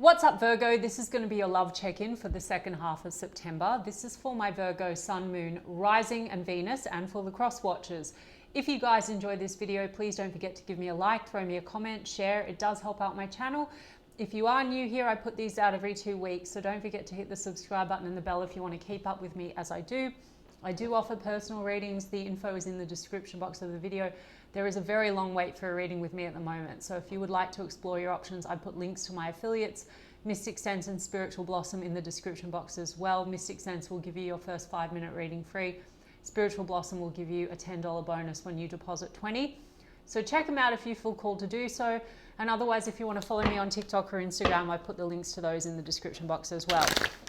What's up, Virgo? This is going to be your love check-in for the second half of September. This is for my Virgo Sun, Moon, Rising and Venus, and for the cross watchers. If you guys enjoyed this video, please don't forget to give me a like, throw me a comment, share. It does help out my channel. If you are new here, I put these out every 2 weeks, so don't forget to hit the subscribe button and the bell if you want to keep up with me as I do. I do offer personal readings. The info is in the description box of the video. There is a very long wait for a reading with me at the moment. So if you would like to explore your options, I put links to my affiliates, Mystic Sense and Spiritual Blossom, in the description box as well. Mystic Sense will give you your first 5-minute reading free. Spiritual Blossom will give you a $10 bonus when you deposit $20. So check them out if you feel called to do so. And otherwise, if you want to follow me on TikTok or Instagram, I put the links to those in the description box as well.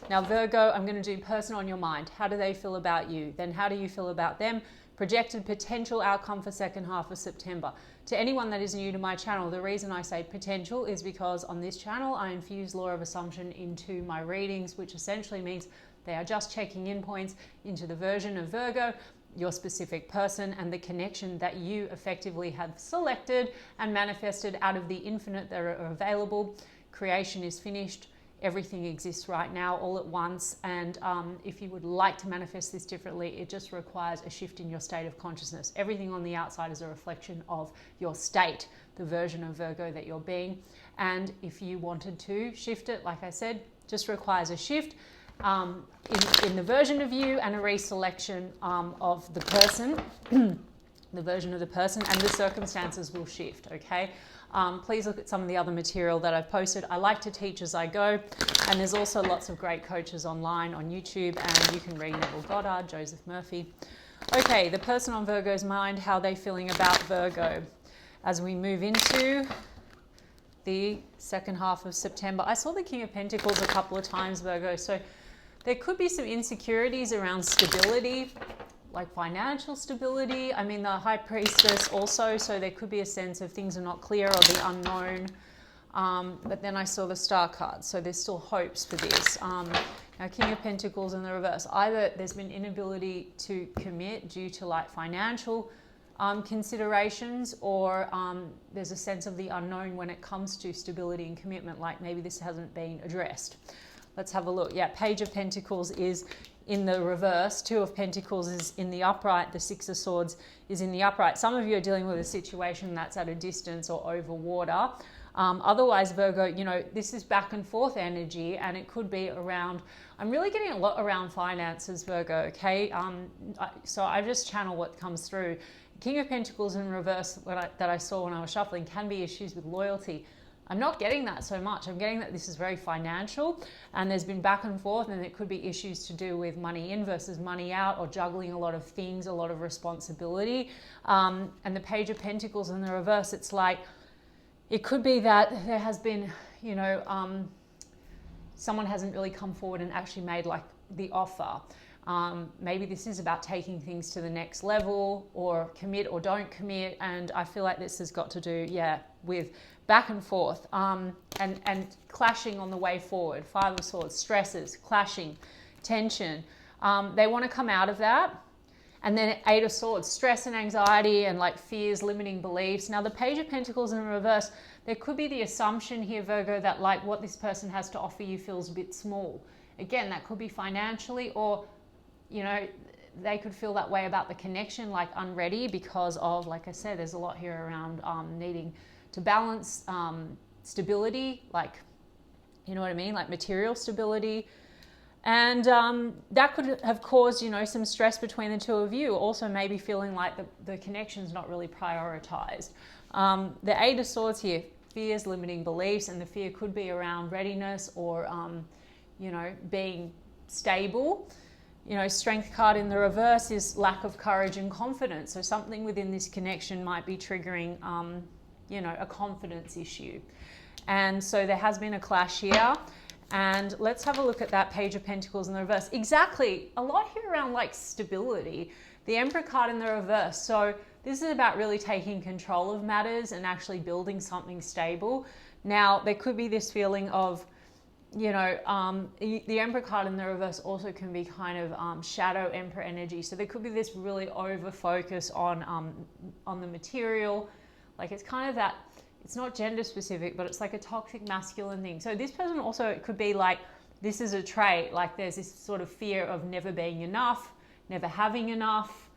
Now, Virgo, I'm going to do person on your mind. How do they feel about you? Then how do you feel about them? Projected potential outcome for second half of September. To anyone that is new to my channel, the reason I say potential is because on this channel, I infuse law of assumption into my readings, which essentially means they are just checking in points into the version of Virgo, your specific person, and the connection that you effectively have selected and manifested out of the infinite that are available. Creation is finished. Everything exists right now all at once. And if you would like to manifest this differently, it just requires a shift in your state of consciousness. Everything on the outside is a reflection of your state, the version of Virgo that you're being. And if you wanted to shift it, like I said, just requires a shift in the version of you and a reselection of the person, the version of the person, and the circumstances will shift, okay? Please look at some of the other material that I've posted. I like to teach as I go, and there's also lots of great coaches online on YouTube, and you can read Neville Goddard, Joseph Murphy. Okay, the person on Virgo's mind, how are they feeling about Virgo as we move into the second half of September? I saw the King of Pentacles a couple of times, Virgo, so there could be some insecurities around stability, like financial stability. I mean, the High Priestess also, so there could be a sense of things are not clear or the unknown. But then I saw the Star card, so there's still hopes for this. Now, King of Pentacles in the reverse. Either there's been inability to commit due to like financial considerations, or there's a sense of the unknown when it comes to stability and commitment, like maybe this hasn't been addressed. Let's have a look. Yeah, Page of Pentacles is in the reverse. 2 of Pentacles is in the upright. The 6 of Swords is in the upright. Some of you are dealing with a situation that's at a distance or over water. Otherwise, Virgo, you know, this is back and forth energy, and it could be around, I'm really getting a lot around finances, Virgo, okay? So I just channel what comes through. King of Pentacles in reverse that I saw when I was shuffling can be issues with loyalty. I'm not getting that so much. I'm getting that this is very financial, and there's been back and forth, and it could be issues to do with money in versus money out, or juggling a lot of things, a lot of responsibility. And the Page of Pentacles in the reverse, it's like, it could be that there has been, you know, someone hasn't really come forward and actually made like the offer. Maybe this is about taking things to the next level, or commit or don't commit. And I feel like this has got to do, yeah, with back and forth and clashing on the way forward. 5 of Swords, stresses, clashing, tension. They want to come out of that. And then 8 of Swords, stress and anxiety and like fears, limiting beliefs. Now the Page of Pentacles in reverse, there could be the assumption here, Virgo, that like what this person has to offer you feels a bit small. Again, that could be financially, or, you know, they could feel that way about the connection, like unready, because of, like I said, there's a lot here around needing to balance stability, like, you know what I mean, like material stability. And that could have caused, you know, some stress between the two of you. Also maybe feeling like the connection's not really prioritized. The 8 of Swords here, fears, limiting beliefs, and the fear could be around readiness or, you know, being stable. You know, Strength card in the reverse is lack of courage and confidence. So something within this connection might be triggering, you know, a confidence issue. And so there has been a clash here. And let's have a look at that Page of Pentacles in the reverse. Exactly. A lot here around like stability. The Emperor card in the reverse. So this is about really taking control of matters and actually building something stable. Now, there could be this feeling of, you know, the Emperor card in the reverse also can be kind of shadow Emperor energy. So there could be this really over focus on the material. Like it's kind of that, it's not gender specific, but it's like a toxic masculine thing. So this person also, it could be like, this is a trait, like there's this sort of fear of never being enough, never having enough,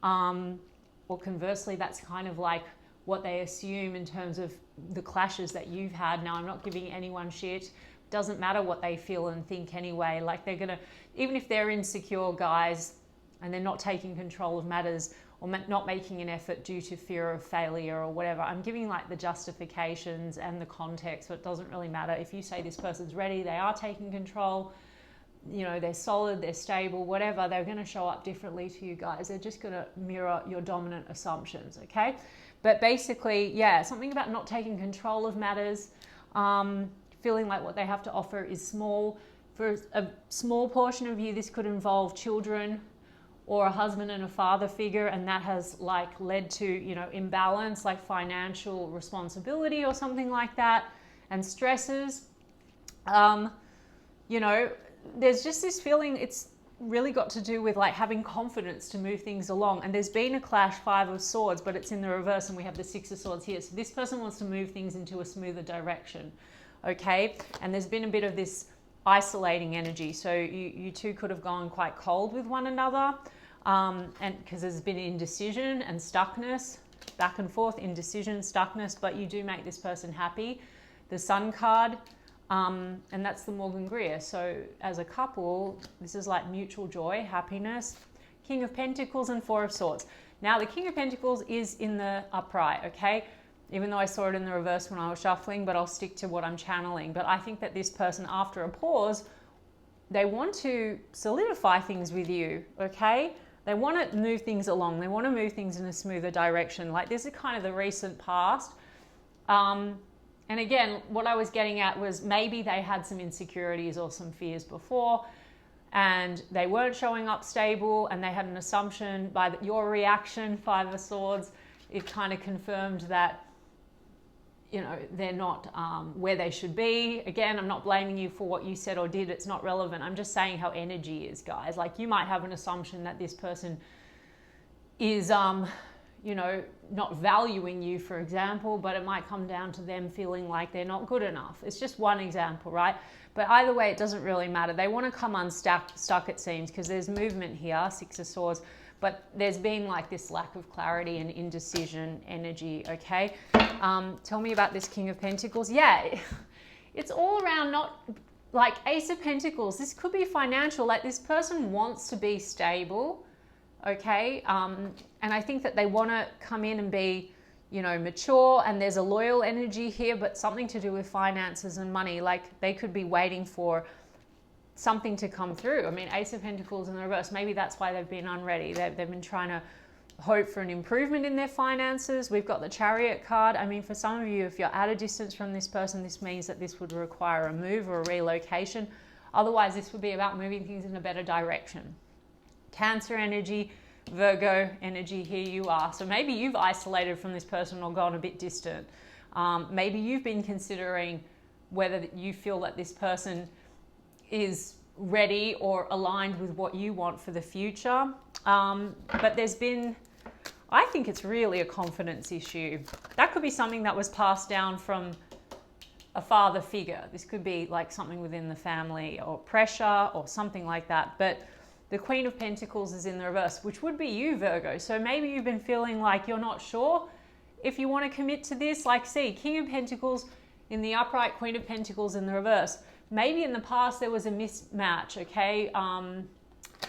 or conversely, that's kind of like what they assume in terms of the clashes that you've had. Now, I'm not giving anyone shit. Doesn't matter what they feel and think anyway. Like they're gonna, even if they're insecure guys and they're not taking control of matters or not making an effort due to fear of failure or whatever, I'm giving like the justifications and the context, so it doesn't really matter. If you say this person's ready, they are taking control, you know, they're solid, they're stable, whatever, they're going to show up differently to you guys. They're just going to mirror your dominant assumptions, okay? But basically, yeah, something about not taking control of matters, feeling like what they have to offer is small. For a small portion of you, this could involve children or a husband and a father figure, and that has like led to, you know, imbalance, like financial responsibility or something like that, and stresses. You know, there's just this feeling, it's really got to do with like having confidence to move things along. And there's been a clash, 5 of Swords, but it's in the reverse and we have the 6 of Swords here. So this person wants to move things into a smoother direction, okay? And there's been a bit of this isolating energy. So you two could have gone quite cold with one another, and because there's been indecision and stuckness, back and forth, indecision, stuckness, but you do make this person happy. The Sun card, and that's the Morgan Greer. So as a couple, this is like mutual joy, happiness. King of Pentacles and 4 of Swords. Now the King of Pentacles is in the upright, okay? Even though I saw it in the reverse when I was shuffling, but I'll stick to what I'm channeling. But I think that this person, after a pause, they want to solidify things with you, okay? They want to move things along. They want to move things in a smoother direction. Like this is kind of the recent past. And again, what I was getting at was maybe they had some insecurities or some fears before and they weren't showing up stable, and they had an assumption by your reaction, 5 of Swords, it kind of confirmed that, you know, they're not where they should be. Again, I'm not blaming you for what you said or did. It's not relevant. I'm just saying how energy is, guys. Like you might have an assumption that this person is, you know, not valuing you, for example, but it might come down to them feeling like they're not good enough. It's just one example, right? But either way, it doesn't really matter. They want to come stuck, it seems, because there's movement here, 6 of Swords, but there's been like this lack of clarity and indecision energy, okay? Tell me about this King of Pentacles. Yeah, it's all around not, like Ace of Pentacles. This could be financial, like this person wants to be stable, okay? And I think that they want to come in and be, you know, mature, and there's a loyal energy here, but something to do with finances and money. Like they could be waiting for something to come through. I mean, Ace of Pentacles in the reverse, maybe that's why they've been unready. They've been trying to hope for an improvement in their finances. We've got the Chariot card. I mean, for some of you, if you're at a distance from this person, this means that this would require a move or a relocation. Otherwise, this would be about moving things in a better direction. Cancer energy, Virgo energy, here you are. So maybe you've isolated from this person or gone a bit distant. Maybe you've been considering whether you feel that this person is ready or aligned with what you want for the future. But there's been, I think it's really a confidence issue. That could be something that was passed down from a father figure. This could be like something within the family or pressure or something like that. But the Queen of Pentacles is in the reverse, which would be you, Virgo. So maybe you've been feeling like you're not sure if you want to commit to this. Like, see, King of Pentacles in the upright, Queen of Pentacles in the reverse. Maybe in the past there was a mismatch, okay?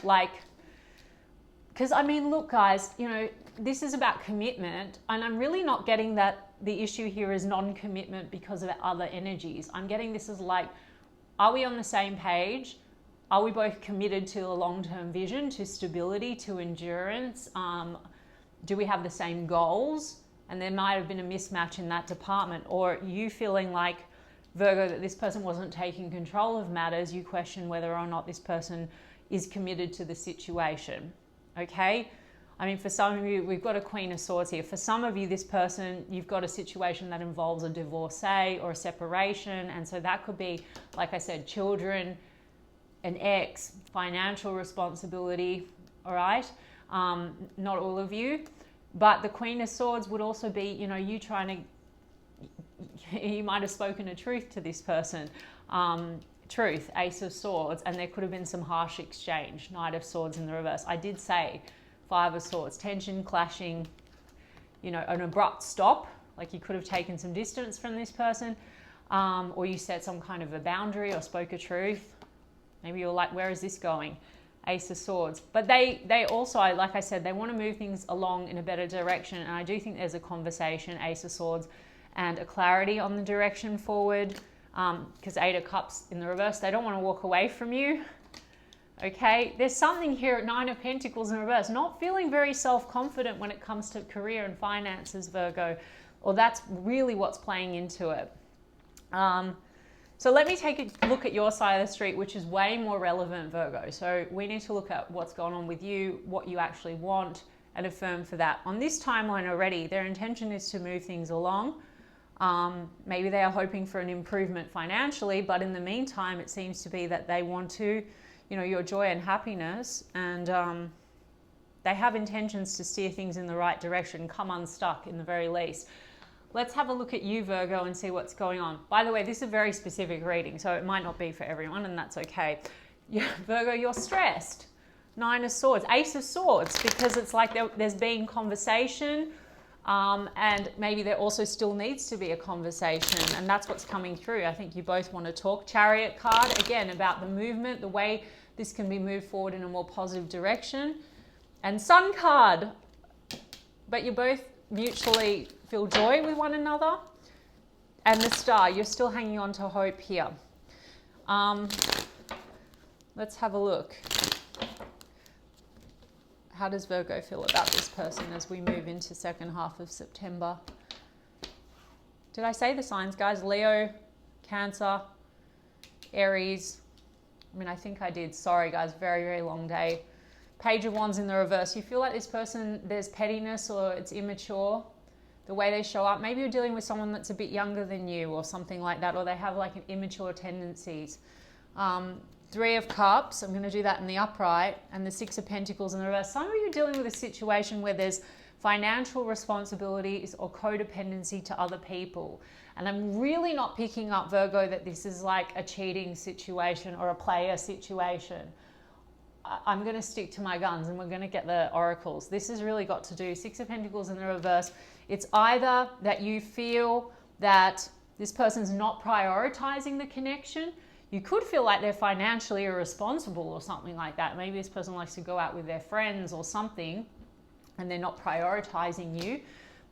Like, because I mean, look, guys, you know, this is about commitment, and I'm really not getting that the issue here is non-commitment because of other energies. I'm getting this as like, are we on the same page? Are we both committed to a long-term vision, to stability, to endurance? Do we have the same goals? And there might have been a mismatch in that department. Or you feeling like, Virgo, that this person wasn't taking control of matters. You question whether or not this person is committed to the situation, okay? I mean, for some of you, we've got a Queen of Swords here. For some of you, this person, you've got a situation that involves a divorcee or a separation. And so that could be, like I said, children, an ex, financial responsibility, all right? Not all of you, but the Queen of Swords would also be, you know, you trying to You might have spoken a truth to this person. Truth, Ace of Swords, and there could have been some harsh exchange. Knight of Swords in the reverse. I did say Five of Swords, tension, clashing, you know, an abrupt stop. Like you could have taken some distance from this person, or you set some kind of a boundary or spoke a truth. Maybe you're like, where is this going? Ace of Swords. But they also, like I said, they want to move things along in a better direction. And I do think there's a conversation, Ace of Swords, and a clarity on the direction forward. Because Eight of Cups in the reverse, they don't want to walk away from you. Okay, there's something here at Nine of Pentacles in reverse, not feeling very self-confident when it comes to career and finances, Virgo, or that's really what's playing into it. So let me take a look at your side of the street, which is way more relevant, Virgo. So we need to look at what's going on with you, what you actually want, and affirm for that. On this timeline already, their intention is to move things along. Maybe they are hoping for an improvement financially, but in the meantime, it seems to be that they want to, you know, your joy and happiness, and they have intentions to steer things in the right direction, come unstuck in the very least. Let's have a look at you, Virgo, and see what's going on. By the way, this is a very specific reading, so it might not be for everyone, and that's okay. Yeah, Virgo, you're stressed. Nine of Swords, Ace of Swords, because it's like there's been conversation, and maybe there also still needs to be a conversation, and that's what's coming through. I think you both want to talk. Chariot card, again, about the movement, the way this can be moved forward in a more positive direction. And Sun card, but you both mutually feel joy with one another. And the Star, you're still hanging on to hope here. Let's have a look. How does Virgo feel about this person as we move into second half of September? Did I say the signs, guys? Leo, Cancer, Aries. I mean, I think I did. Sorry, guys. Very, very long day. Page of Wands in the reverse. You feel like this person, there's pettiness or it's immature, the way they show up. Maybe you're dealing with someone that's a bit younger than you or something like that, or they have like an immature tendencies. Three of Cups, I'm going to do that in the upright, and the Six of Pentacles in the reverse. Some of you are dealing with a situation where there's financial responsibilities or codependency to other people. And I'm really not picking up, Virgo, that this is like a cheating situation or a player situation. I'm going to stick to my guns and we're going to get the oracles. This has really got to do, Six of Pentacles in the reverse. It's either that you feel that this person's not prioritizing the connection. You could feel like they're financially irresponsible or something like that. Maybe this person likes to go out with their friends or something and they're not prioritizing you.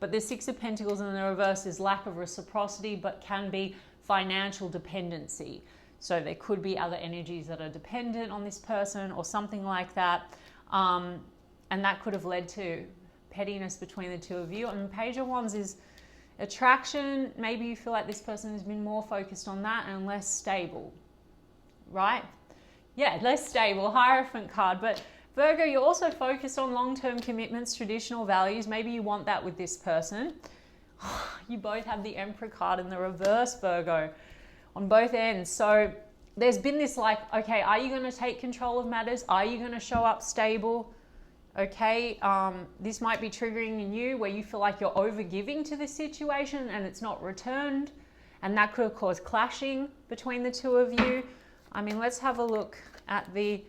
But the Six of Pentacles in the reverse is lack of reciprocity, but can be financial dependency. So there could be other energies that are dependent on this person or something like that. And that could have led to pettiness between the two of you. I mean, Page of Wands is attraction. Maybe you feel like this person has been more focused on that and less stable, right? Yeah, less stable, Hierophant card. But Virgo, you're also focused on long-term commitments, traditional values. Maybe you want that with this person. You both have the Emperor card in the reverse, Virgo, on both ends. So there's been this like, okay, are you going to take control of matters? Are you going to show up stable? Okay, this might be triggering in you where you feel like you're over-giving to this situation and it's not returned. And that could have caused clashing between the two of you. I mean, let's have a look at the,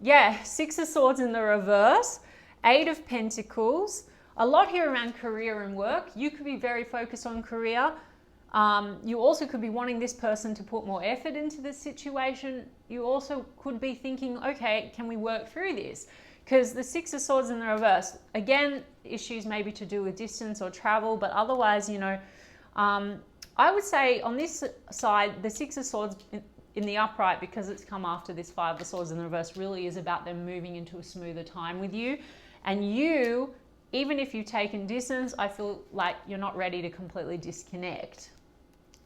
yeah, Six of Swords in the reverse, Eight of Pentacles. A lot here around career and work. You could be very focused on career. You also could be wanting this person to put more effort into this situation. You also could be thinking, okay, can we work through this? Because the Six of Swords in the reverse, again, issues maybe to do with distance or travel, but otherwise, you know, I would say on this side, the Six of Swords in the upright, because it's come after this Five of Swords in the reverse, really is about them moving into a smoother time with you. And you, even if you've taken distance, I feel like you're not ready to completely disconnect.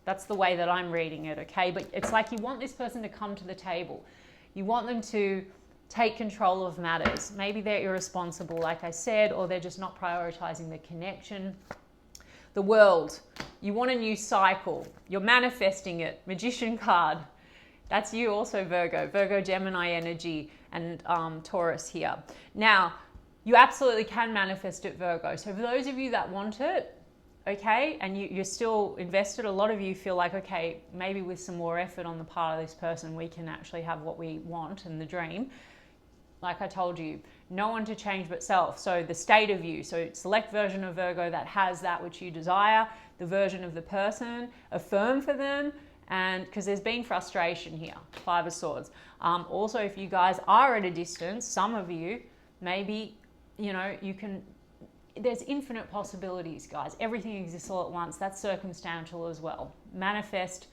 That's the way that I'm reading it, okay? But it's like you want this person to come to the table. You want them to take control of matters. Maybe they're irresponsible, like I said, or they're just not prioritizing the connection. The World, you want a new cycle. You're manifesting it. Magician card. That's you also, Virgo. Virgo, Gemini energy, and Taurus here. Now, you absolutely can manifest it, Virgo. So for those of you that want it, okay, and you're still invested. A lot of you feel like, okay, maybe with some more effort on the part of this person, we can actually have what we want and the dream. Like I told you, no one to change but self. So the state of you, so select version of Virgo that has that which you desire, the version of the person, affirm for them, and because there's been frustration here, Five of Swords. Also, if you guys are at a distance, some of you, maybe, you know, you can, there's infinite possibilities, guys. Everything exists all at once. That's circumstantial as well. Manifest,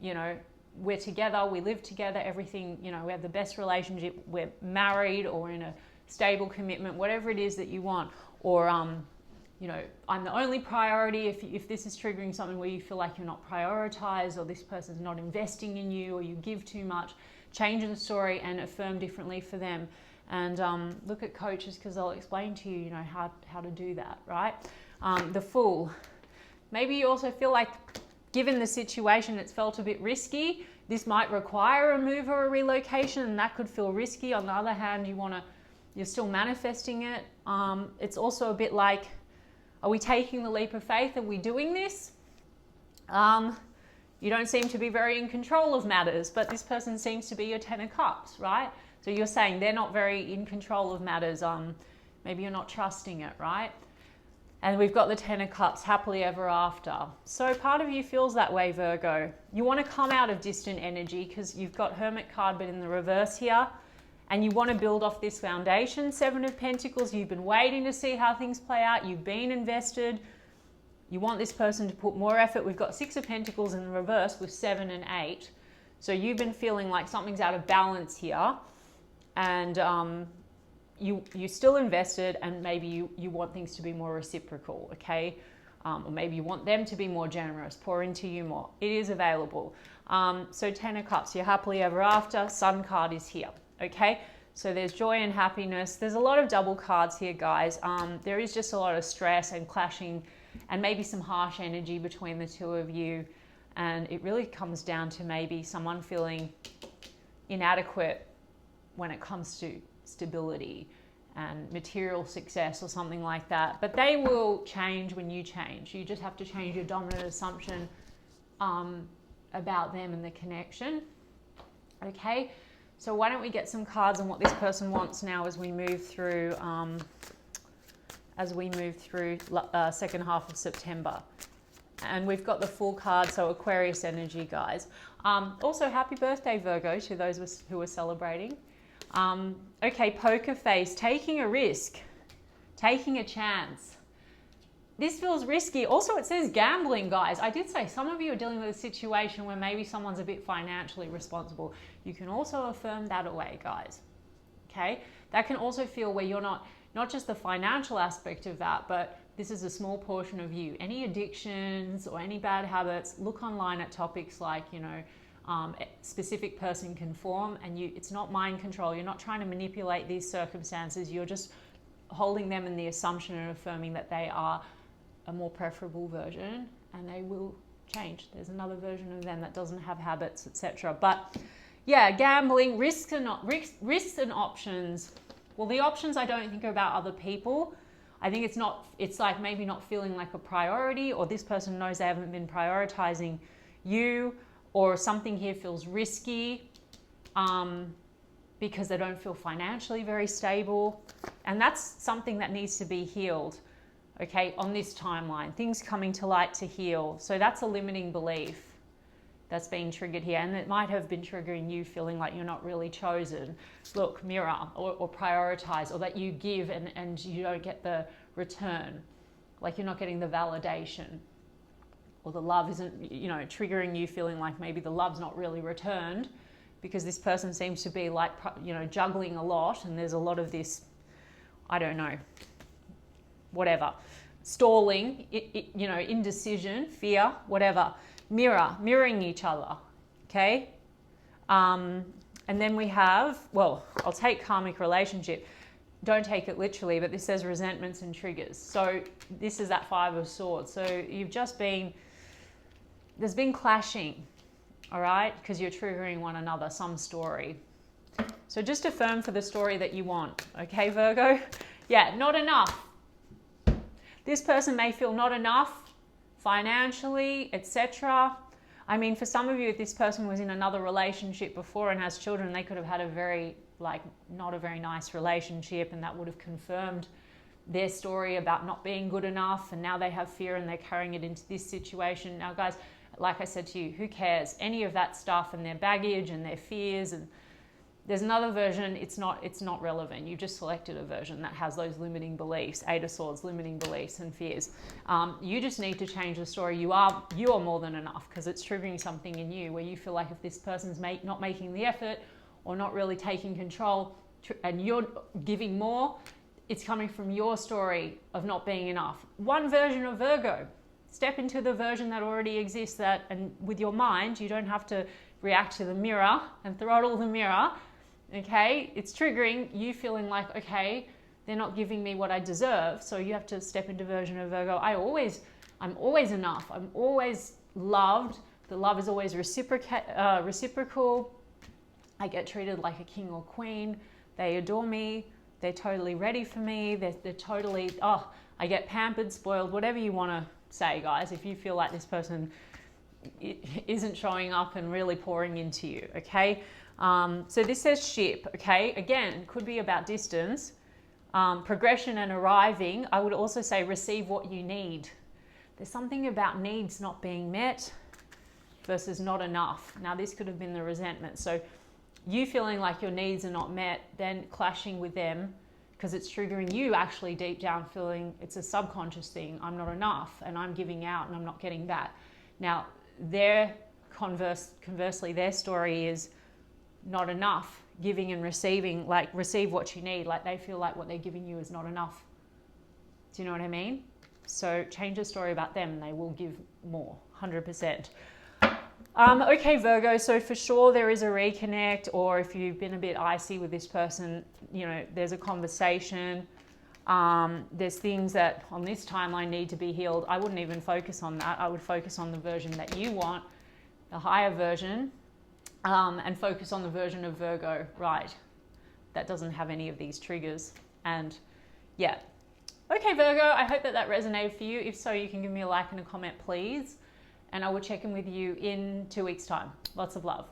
you know, we're together, we live together, everything, you know, we have the best relationship, we're married or in a stable commitment, whatever it is that you want. Or, you know, I'm the only priority. If this is triggering something where you feel like you're not prioritized, or this person's not investing in you, or you give too much, change the story and affirm differently for them. And look at coaches, because they'll explain to you, you know, how to do that, right? The Fool. Maybe you also feel like, given the situation, it's felt a bit risky. This might require a move or a relocation, and that could feel risky. On the other hand, you're still manifesting it. It's also a bit like, are we taking the leap of faith? Are we doing this? You don't seem to be very in control of matters, but this person seems to be your Ten of Cups, right? So you're saying they're not very in control of matters. Maybe you're not trusting it, right? And we've got the Ten of Cups, happily ever after. So part of you feels that way, Virgo. You want to come out of distant energy because you've got Hermit card, but in the reverse here. And you want to build off this foundation, Seven of Pentacles. You've been waiting to see how things play out. You've been invested. You want this person to put more effort. We've got Six of Pentacles in the reverse with 7 and 8. So you've been feeling like something's out of balance here. And you still invested, and maybe you want things to be more reciprocal, okay? Or maybe you want them to be more generous, pour into you more. It is available. So Ten of Cups, you're happily ever after. Sun card is here, okay? So there's joy and happiness. There's a lot of double cards here, guys. There is just a lot of stress and clashing and maybe some harsh energy between the two of you. And it really comes down to maybe someone feeling inadequate when it comes to stability and material success or something like that. But they will change when you change. You just have to change your dominant assumption about them and the connection. Okay, so why don't we get some cards on what this person wants now as we move through second half of September. And we've got the Fool card, so Aquarius energy, guys. Also, happy birthday, Virgo, to those who are celebrating. Okay, Poker Face, taking a risk, taking a chance. This feels risky. Also, it says gambling, guys. I did say some of you are dealing with a situation where maybe someone's a bit financially responsible. You can also affirm that away, guys. Okay, that can also feel where you're not just the financial aspect of that, but this is a small portion of you. Any addictions or any bad habits, look online at topics like, you know, specific person can form, and it's not mind control. You're not trying to manipulate these circumstances. You're just holding them in the assumption and affirming that they are a more preferable version, and they will change. There's another version of them that doesn't have habits, etc. But yeah, gambling, risks and options. Well, the options I don't think are about other people. I think it's like maybe not feeling like a priority, or this person knows they haven't been prioritizing you, or something here feels risky because they don't feel financially very stable. And that's something that needs to be healed, okay, on this timeline. Things coming to light to heal. So that's a limiting belief that's being triggered here. And it might have been triggering you feeling like you're not really chosen. Look, mirror or prioritize, or that you give and you don't get the return. Like you're not getting the validation. Or the love isn't, you know, triggering you feeling like maybe the love's not really returned, because this person seems to be like, you know, juggling a lot, and there's a lot of this, I don't know, whatever, stalling, you know, indecision, fear, whatever. Mirroring each other, okay? And then we have, well, I'll take karmic relationship. Don't take it literally, but this says resentments and triggers. So this is that Five of Swords. So you've just been, there's been clashing, all right? Because you're triggering one another, some story. So just affirm for the story that you want, okay, Virgo? Yeah, not enough. This person may feel not enough financially, etc. I mean, for some of you, if this person was in another relationship before and has children, they could have had a very, not a very nice relationship, and that would have confirmed their story about not being good enough, and now they have fear and they're carrying it into this situation. Now, guys, like I said to you, who cares? Any of that stuff and their baggage and their fears, and there's another version, it's not relevant. You just selected a version that has those limiting beliefs, Eight of Swords, limiting beliefs and fears. You just need to change the story. You are more than enough, because it's triggering something in you where you feel like if this person's not making the effort or not really taking control and you're giving more, it's coming from your story of not being enough. One version of Virgo. Step into the version that already exists, and with your mind, you don't have to react to the mirror and throttle the mirror. Okay, it's triggering you feeling like, okay, they're not giving me what I deserve. So you have to step into version of Virgo. I'm always enough. I'm always loved. The love is always reciprocal. I get treated like a king or queen. They adore me. They're totally ready for me. They're totally, I get pampered, spoiled, whatever you want to say, guys. If you feel like this person isn't showing up and really pouring into you, okay? So this says ship, okay? Again, could be about distance, progression and arriving. I would also say receive what you need. There's something about needs not being met versus not enough. Now, this could have been the resentment. So you feeling like your needs are not met, then clashing with them because it's triggering you actually deep down feeling it's a subconscious thing. I'm not enough and I'm giving out and I'm not getting back. Now, conversely, their story is not enough, giving and receiving, like receive what you need, like they feel like what they're giving you is not enough. Do you know what I mean? So change the story about them and they will give more, 100%. Okay, Virgo, so for sure there is a reconnect, or if you've been a bit icy with this person, there's a conversation. There's things that on this timeline need to be healed. I wouldn't even focus on that. I would focus on the version that you want, the higher version. And focus on the version of Virgo, right, that doesn't have any of these triggers. And yeah. Okay, Virgo, I hope that resonated for you. If so, you can give me a like and a comment, please. And I will check in with you in 2 weeks' time. Lots of love.